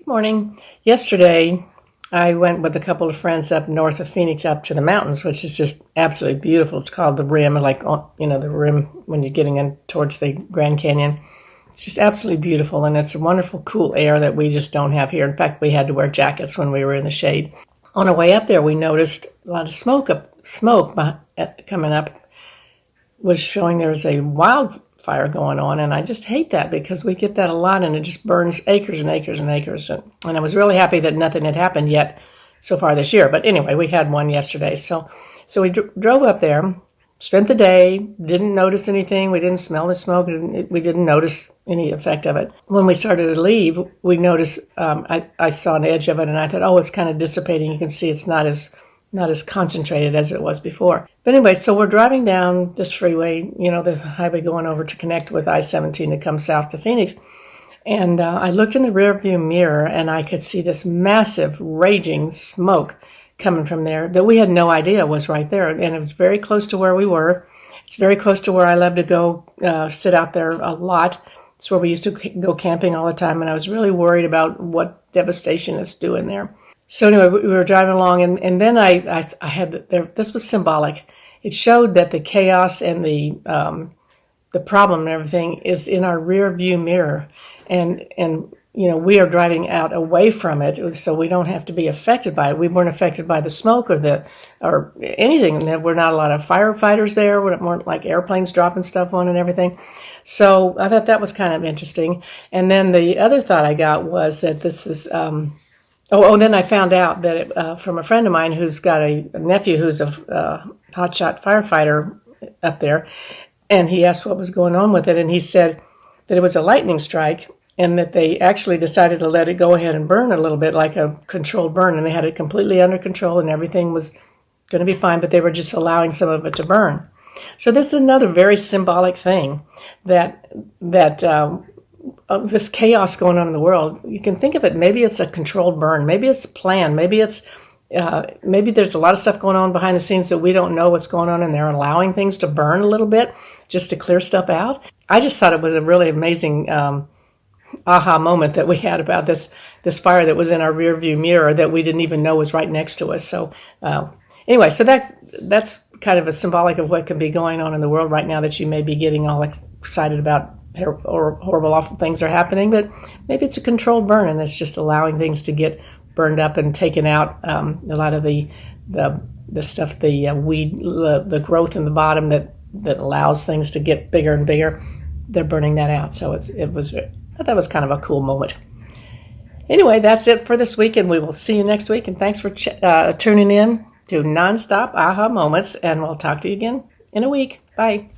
Morning. Yesterday, I went with a couple of friends up north of Phoenix up to the mountains, which is just absolutely beautiful. It's called the Rim, like, the rim when you're getting in towards the Grand Canyon. It's just absolutely beautiful, and it's a wonderful, cool air that we just don't have here. In fact, we had to wear jackets when we were in the shade. On our way up there, we noticed a lot of smoke coming up was showing there was a wildfire going on, and I just hate that because we get that a lot, and it just burns acres and acres and acres. And I was really happy that nothing had happened yet so far this year. But anyway, we had one yesterday. So we drove up there, spent the day, didn't notice anything. We didn't smell the smoke. We didn't notice any effect of it. When we started to leave, we noticed, I saw an edge of it, and I thought, it's kind of dissipating. You can see it's not as concentrated as it was before. But anyway, so we're driving down this freeway, the highway going over to connect with I-17 to come south to Phoenix. And I looked in the rearview mirror, and I could see this massive, raging smoke coming from there that we had no idea was right there. And it was very close to where we were. It's very close to where I love to go sit out there a lot. It's where we used to go camping all the time, and I was really worried about what devastation it's doing there. So anyway, we were driving along, and then I had this was symbolic. It showed that the chaos and the problem and everything is in our rear view mirror, and we are driving out away from it, so we don't have to be affected by it. We weren't affected by the smoke or anything. There were not a lot of firefighters there. We weren't like airplanes dropping stuff on and everything. So I thought that was kind of interesting. And then the other thought I got was that this is. Then I found out that from a friend of mine who's got a nephew who's a hotshot firefighter up there, and he asked what was going on with it, and he said that it was a lightning strike, and that they actually decided to let it go ahead and burn a little bit like a controlled burn, and they had it completely under control, and everything was going to be fine, but they were just allowing some of it to burn. So this is another very symbolic thing that of this chaos going on in the world. You can think of it, maybe it's a controlled burn, maybe it's planned, maybe there's a lot of stuff going on behind the scenes that we don't know what's going on, and they're allowing things to burn a little bit just to clear stuff out. I just thought it was a really amazing aha moment that we had about this fire that was in our rear view mirror that we didn't even know was right next to us. So anyway, so that's kind of a symbolic of what can be going on in the world right now that you may be getting all excited about, or horrible, awful things are happening, but maybe it's a controlled burn, and it's just allowing things to get burned up and taken out. A lot of the stuff, the weed, the growth in the bottom that allows things to get bigger and bigger, they're burning that out. So I thought that was kind of a cool moment. Anyway, that's it for this week, and we will see you next week. And thanks for tuning in to Nonstop Aha Moments, and we'll talk to you again in a week. Bye.